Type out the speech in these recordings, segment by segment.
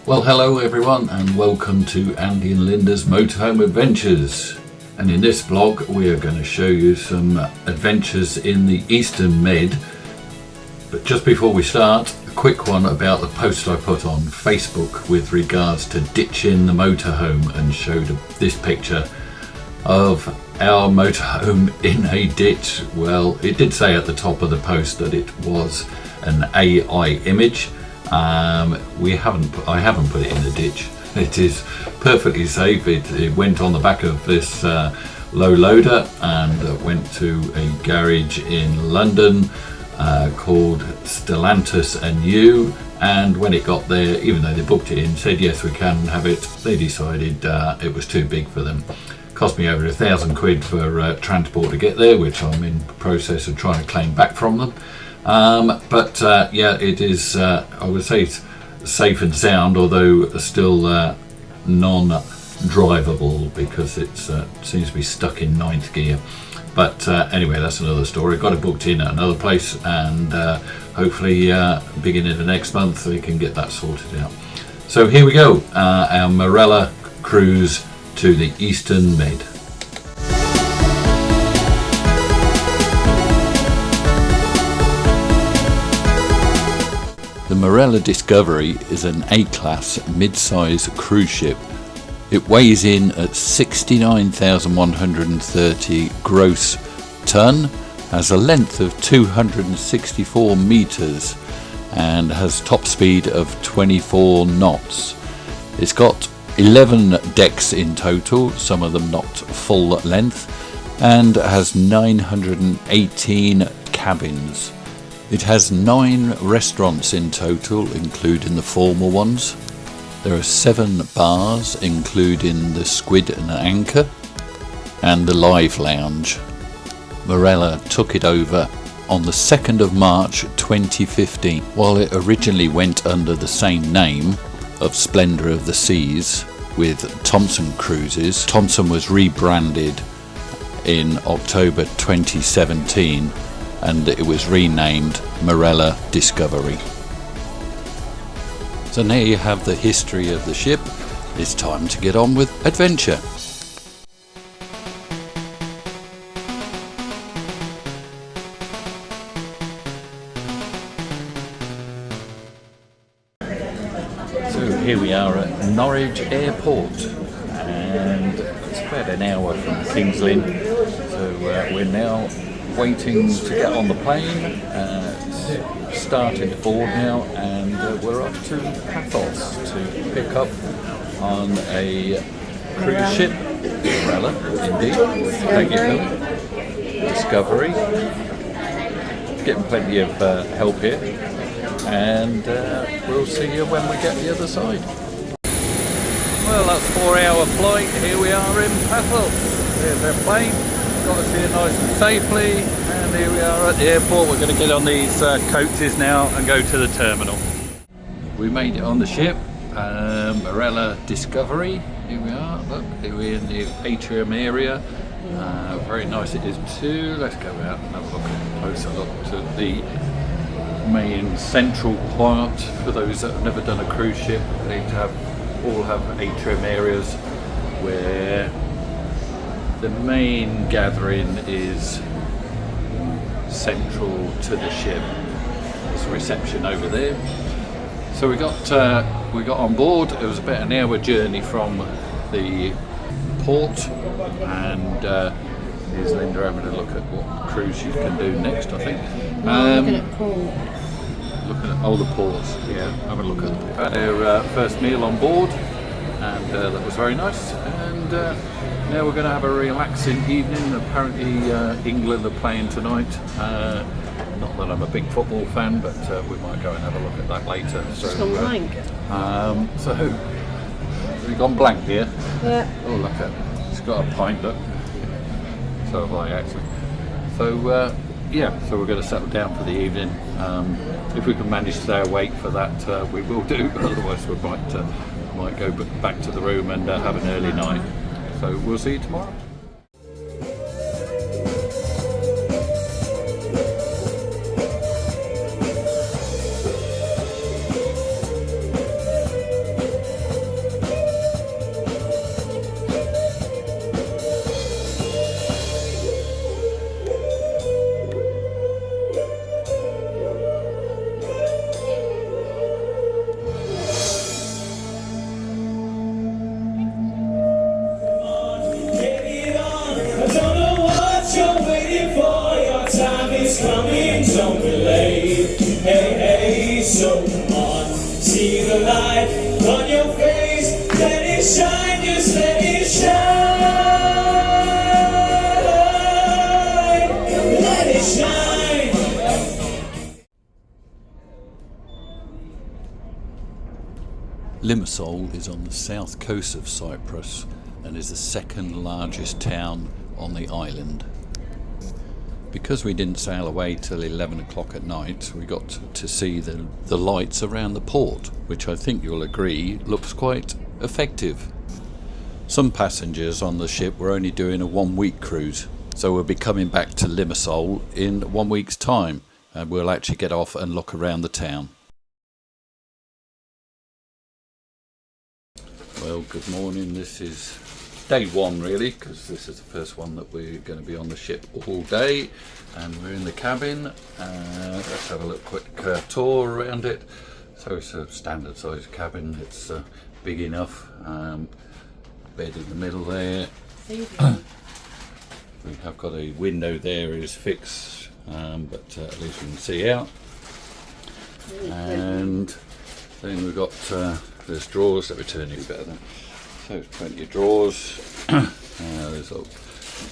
Well, hello everyone and welcome to Andy and Linda's Motorhome Adventures. And in this vlog we are going to show you some adventures in the Eastern Med. But just before we start, a quick one about the post I put on Facebook with regards to ditching the motorhome, and showed this picture of our motorhome in a ditch. Well, it did say at the top of the post that it was an AI image. I haven't put it in the ditch. It is perfectly safe. It went on the back of this low loader and went to a garage in London called Stellantis and You. And when it got there, even though they booked it in, said yes we can have it, they decided it was too big for them. Cost me over £1,000 for transport to get there, which I'm in the process of trying to claim back from them. Yeah, it is, I would say it's safe and sound, although still non-drivable because it seems to be stuck in 9th gear. But anyway, that's another story. Got it booked in at another place, and hopefully beginning of next month we can get that sorted out. So here we go, our Morella cruise to the Eastern Med. The Morella Discovery is an A-class mid-size cruise ship. It weighs in at 69,130 gross tonne, has a length of 264 metres and has top speed of 24 knots. It's got 11 decks in total, some of them not full length, and has 918 cabins. It has 9 restaurants in total, including the formal ones. There are 7 bars, including the Squid and Anchor, and the Live Lounge. Morella took it over on the 2nd of March 2015. While it originally went under the same name of Splendour of the Seas with Thompson Cruises, Thompson was rebranded in October 2017 and it was renamed Morella Discovery. So now you have the history of the ship. It's time to get on with adventure. So here we are at Norwich Airport, and it's about an hour from King's Lynn. So we're now waiting to get on the plane. Started to board now, and we're off to Paphos to pick up on a cruise ship. Morella, indeed. Thank you, Discovery. Getting plenty of help here, and we'll see you when we get the other side. Well, that's a 4-hour flight. Here we are in Paphos. There's our plane. Got us here nice and safely, and here we are at the airport. We're going to get on these coaches now and go to the terminal. We made it on the ship, Morella Discovery. Here we are. Look, here we're in the atrium area. Very nice it is too. Let's go out and have a look, closer look to the main central part. For those that have never done a cruise ship, they all have atrium areas where the main gathering is central to the ship. There's a reception over there. So we got on board. It was about an hour journey from the port, and here's Linda having a look at what cruise she can do next, I think. Looking at port. Looking at all the ports, yeah. Have a look at their first meal on board, and that was very nice. And now we're going to have a relaxing evening. Apparently England are playing tonight. Not that I'm a big football fan, but we might go and have a look at that later. So, it's gone blank. So have you gone blank here? Yeah. Oh, look at it. It's got a pint, look. So have I, actually. So yeah, so we're going to settle down for the evening. If we can manage to stay awake for that, we will do. Otherwise we might go back to the room and have an early night. So we'll see you tomorrow. relate. Hey, hey, so come on, see the light on your face. Let it shine, just let it shine. Let it shine. Limassol is on the south coast of Cyprus and is the second largest town on the island. Because we didn't sail away till 11 o'clock at night, we got to see the lights around the port, which I think you'll agree looks quite effective. Some passengers on the ship were only doing a 1 week cruise, so we'll be coming back to Limassol in 1 week's time, and we'll actually get off and look around the town. Well, good morning. This is day one really, because this is the first one that we're going to be on the ship all day, and we're in the cabin. Let's have a look, quick tour around it. So it's a standard size cabin. It's big enough. Bed in the middle there. We have got a window there, is fixed, but at least we can see out. And then we've got there's drawers that we're turning better than. So there's plenty of drawers. There's little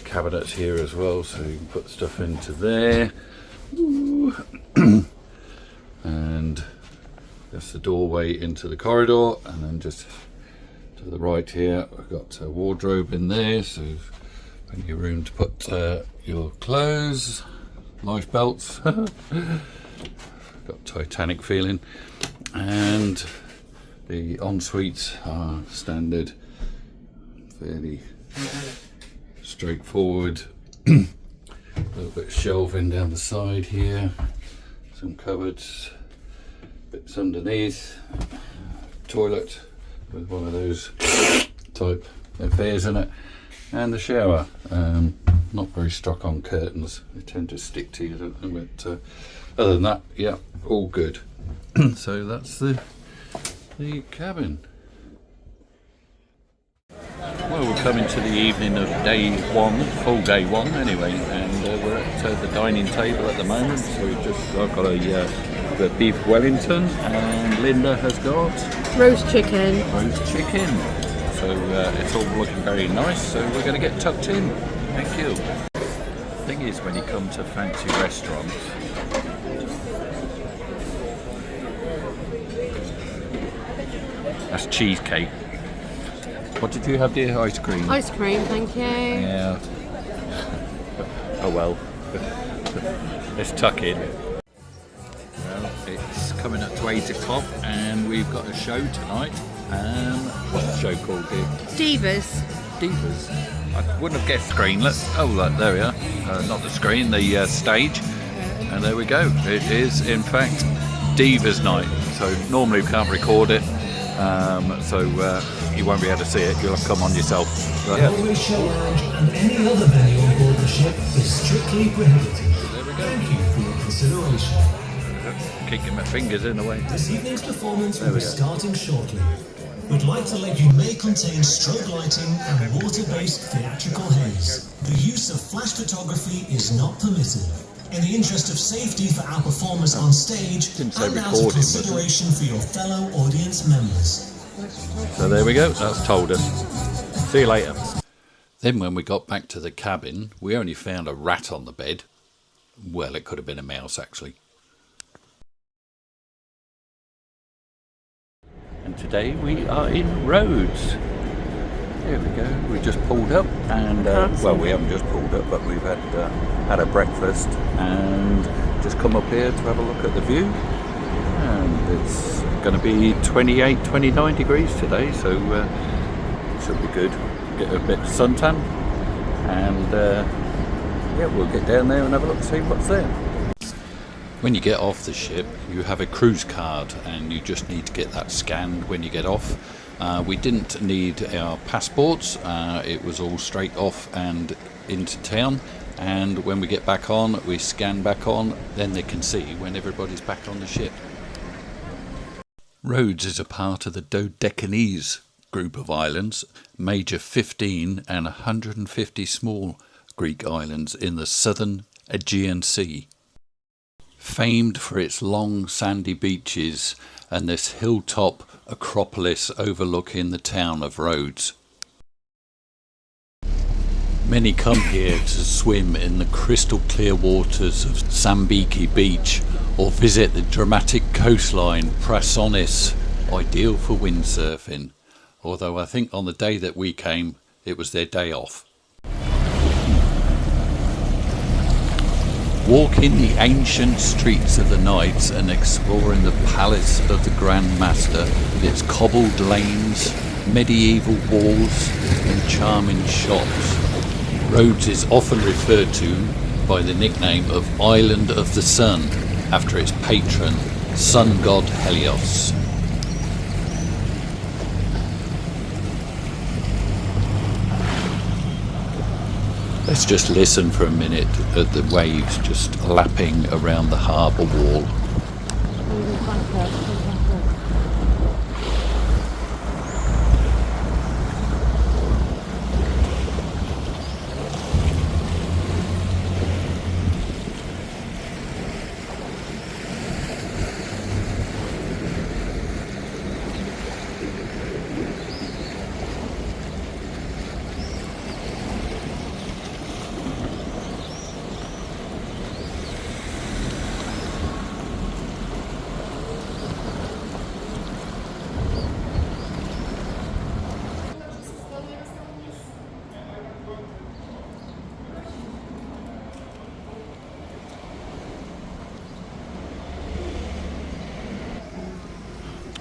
cabinets here as well, so you can put stuff into there. And that's the doorway into the corridor, and then just to the right here we've got a wardrobe in there, so plenty of room to put your clothes, life belts. Got Titanic feeling. And the en-suites are standard, fairly straightforward. A little bit of shelving down the side here, some cupboards, bits underneath, toilet with one of those type affairs in it, and the shower. Not very struck on curtains, they tend to stick to you, don't they? But other than that, yeah, all good. So that's the cabin. Well, we're coming to the evening of day one, full day one anyway, and we're at the dining table at the moment. So I've got a beef Wellington, and Linda has got roast chicken. So it's all looking very nice, so we're going to get tucked in. Thank you. The thing is, when you come to fancy restaurants, that's cheesecake. What did you have, dear? Ice cream? Ice cream, thank you. Yeah. Oh well. Let's tuck in. Well, it's coming up to 8 o'clock and we've got a show tonight. What's the show called, dear? Divas. Divas? I wouldn't have guessed screen. Look, there we are. Not the screen, the stage. And there we go. It is, in fact, Divas night. So normally we can't record it. So you won't be able to see it, you'll have to come on yourself. But, The Railway Show Lounge and any other venue on board the ship is strictly prohibited. there we go. Thank you for your consideration. Kicking my fingers in the way. This evening's performance will be starting shortly. We'd like to let you may contain strobe lighting and water-based theatrical haze. The use of flash photography is not permitted. In the interest of safety for our performers on stage, and out of consideration for your fellow audience members. So there we go, that's told us. See you later. Then when we got back to the cabin, we only found a rat on the bed. Well, it could have been a mouse actually. And today we are in Rhodes. There we go, we just pulled up and, well, we haven't just pulled up, but we've had a breakfast and just come up here to have a look at the view. And it's going to be 28, 29 degrees today, so it should be good. Get a bit of suntan and yeah, we'll get down there and have a look, see what's there. When you get off the ship, you have a cruise card and you just need to get that scanned when you get off. We didn't need our passports, it was all straight off and into town, and when we get back on, we scan back on, then they can see when everybody's back on the ship. Rhodes is a part of the Dodecanese group of islands, major 15 and 150 small Greek islands in the southern Aegean Sea. famed for its long sandy beaches and this hilltop acropolis overlooking the town of Rhodes. Many come here to swim in the crystal clear waters of Sambiki Beach or visit the dramatic coastline Prasonis, ideal for windsurfing, although I think on the day that we came it was their day off. Walking the ancient streets of the Knights and exploring the palace of the Grand Master with its cobbled lanes, medieval walls and charming shops. Rhodes is often referred to by the nickname of Island of the Sun after its patron, sun god Helios. Let's just listen for a minute at the waves just lapping around the harbour wall.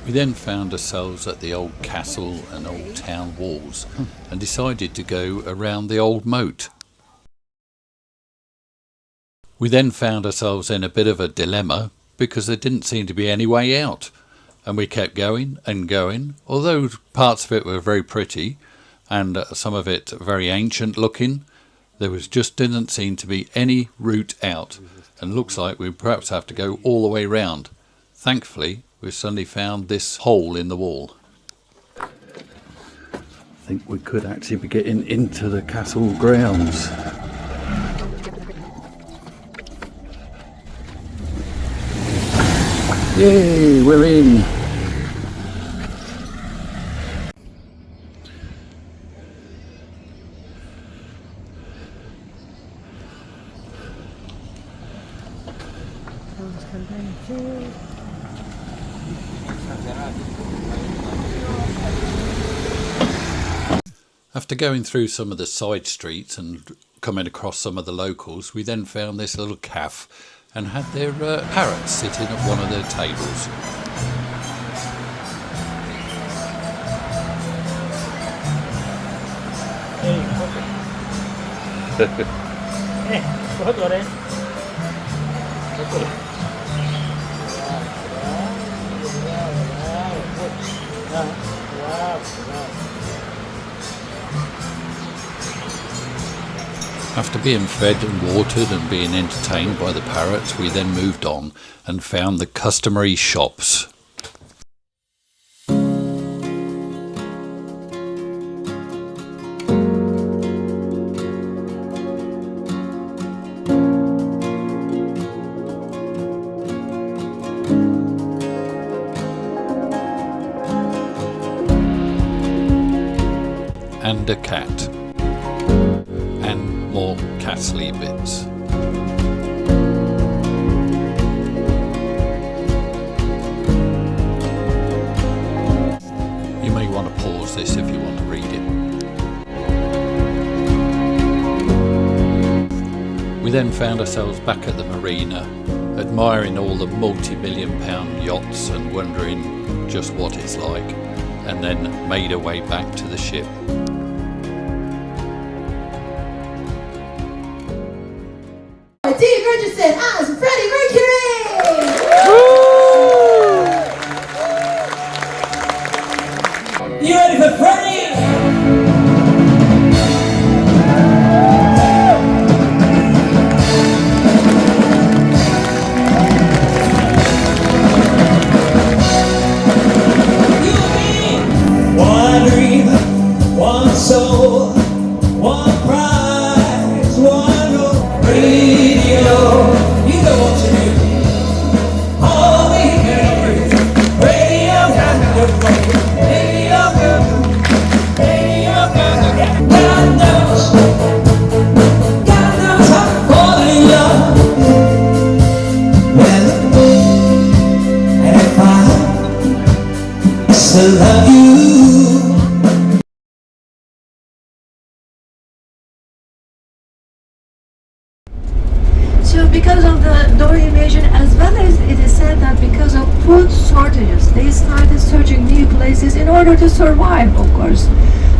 We then found ourselves at the old castle and old town walls and decided to go around the old moat. We then found ourselves in a bit of a dilemma because there didn't seem to be any way out, and we kept going and going, although parts of it were very pretty and some of it very ancient looking. There just didn't seem to be any route out, and looks like we perhaps have to go all the way round. Thankfully, we suddenly found this hole in the wall. I think we could actually be getting into the castle grounds. Yay, we're in! After going through some of the side streets and coming across some of the locals, we then found this little cafe and had their parrots sitting at one of their tables. After being fed and watered and being entertained by the parrots, we then moved on and found the customary shops. And a cat. And more castle-y bits. You may want to pause this if you want to read it. We then found ourselves back at the marina, admiring all the multi-million-pound yachts and wondering just what it's like, and then made our way back to the ship. Registered as Freddie Mercury! You ready for Freddie? You and me, one dream, one soul, one prize, one radio. You know what to do. because of the Dora invasion, as well as it is said that because of food shortages, they started searching new places in order to survive, of course.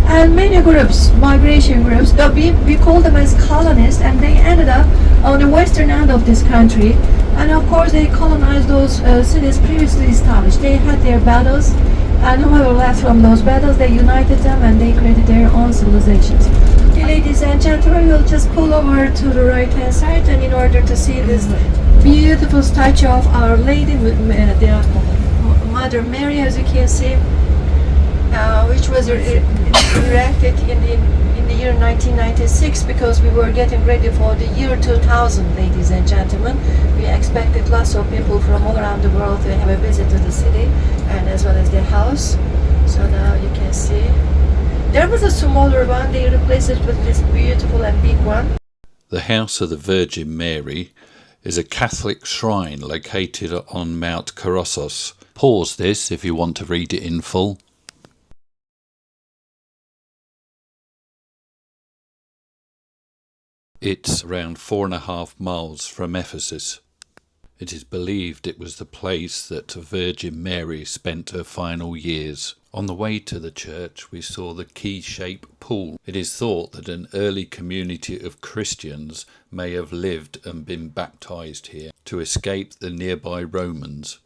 And many groups, migration groups, we call them as colonists, and they ended up on the western end of this country. And of course, they colonized those cities previously established. They had their battles, and whoever left from those battles, they united them and they created their own civilizations. Okay, ladies and gentlemen, we'll just pull over to the right-hand side, and in order to see this beautiful statue of Our Lady, the Mother Mary, as you can see, which was erected in the year 1996, because we were getting ready for the year 2000, ladies and gentlemen. We expected lots of people from all around the world to have a visit to the city, and as well as the house. So now you can see there was a smaller one, they replaced it with this beautiful and big one. The House of the Virgin Mary is a Catholic shrine located on Mount Korosos. Pause this if you want to read it in full. It's around 4.5 miles from Ephesus. It is believed it was the place that Virgin Mary spent her final years. On the way to the church, we saw the key-shaped pool. It is thought that an early community of Christians may have lived and been baptized here to escape the nearby Romans.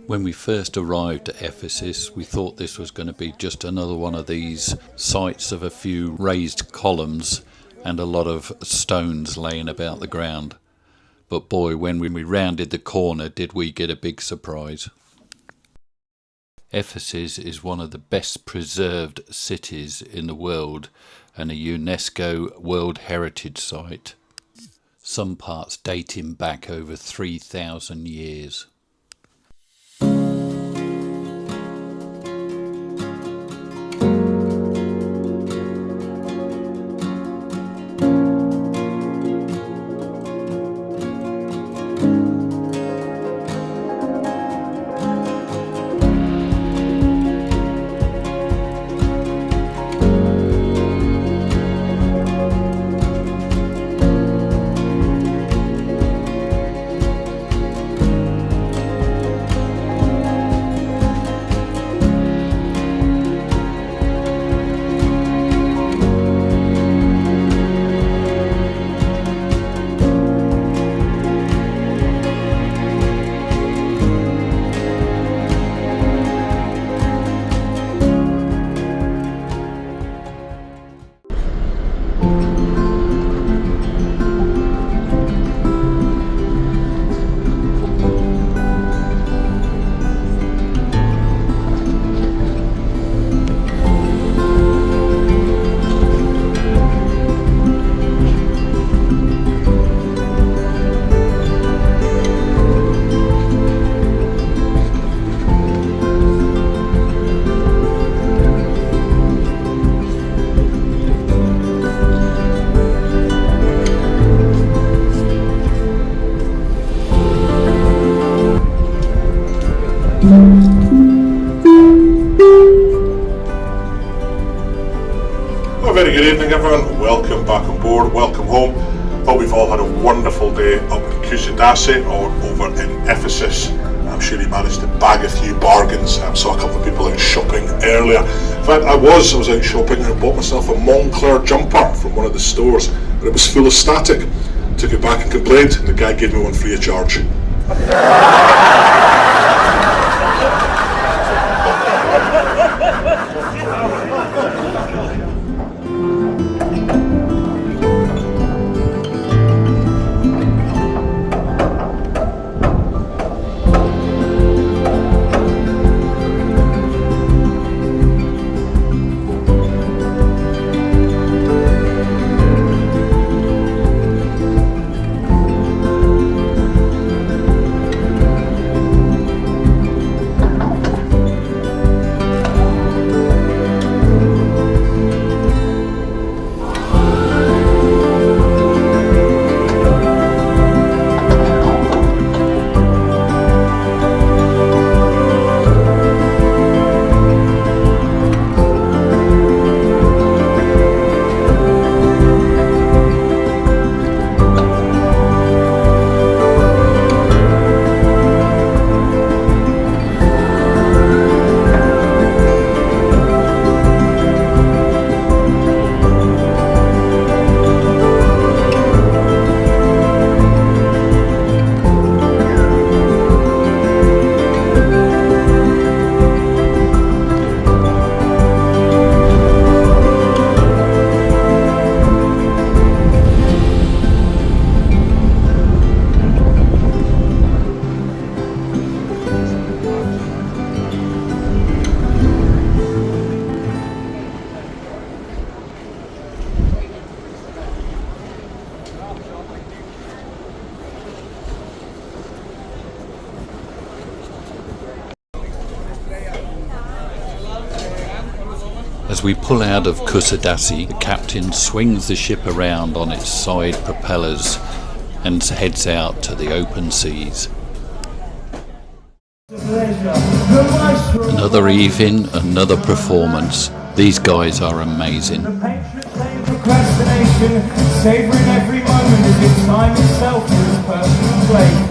When we first arrived at Ephesus, we thought this was going to be just another one of these sites of a few raised columns and a lot of stones laying about the ground. But boy, when we rounded the corner, did we get a big surprise. Ephesus is one of the best preserved cities in the world and a UNESCO World Heritage Site. Some parts dating back over 3,000 years. A very good evening everyone, welcome back on board, welcome home. Hope we've all had a wonderful day up in Kusadasi or over in Ephesus. I'm sure you managed to bag a few bargains. I saw a couple of people out shopping earlier. In fact, I was out shopping and bought myself a Moncler jumper from one of the stores, but it was full of static. Took it back and complained, and the guy gave me one free of charge. As we pull out of Kusadasi, the captain swings the ship around on its side propellers and heads out to the open seas. Another evening, another performance. These guys are amazing. Procrastination, savouring every moment as if time itself was a personal plaything.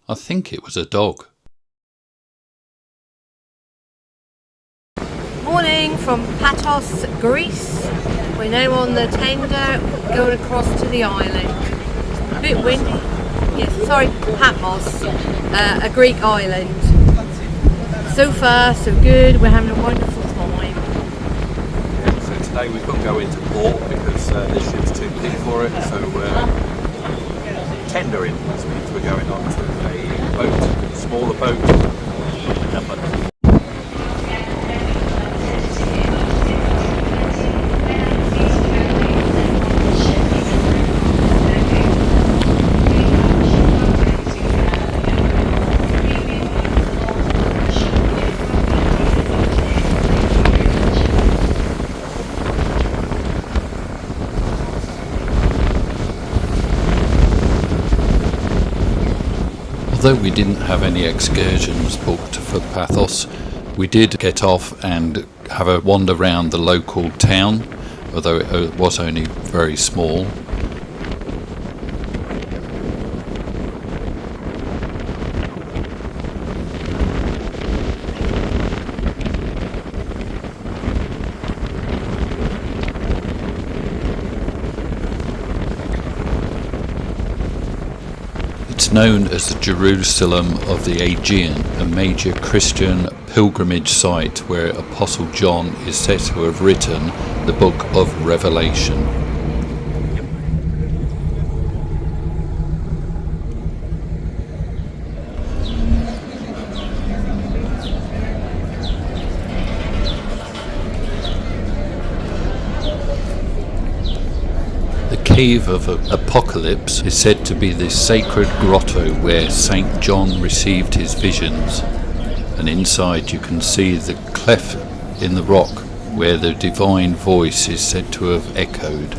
I think it was a dog. Morning from Patos, Greece. We're now on the tender going across to the island. A bit windy. Yes, sorry, Patmos, a Greek island. So far, so good. We're having a wonderful time. Yeah, so today we couldn't go into port because this ship's too big for it. So tendering, which means we're going on to a boat, a smaller boat. Although we didn't have any excursions booked for Pathos, we did get off and have a wander around the local town, although it was only very small. It's known as the Jerusalem of the Aegean, a major Christian pilgrimage site where Apostle John is said to have written the book of Revelation. The Cave of Apocalypse is said to be the sacred grotto where St. John received his visions, and inside you can see the cleft in the rock where the divine voice is said to have echoed.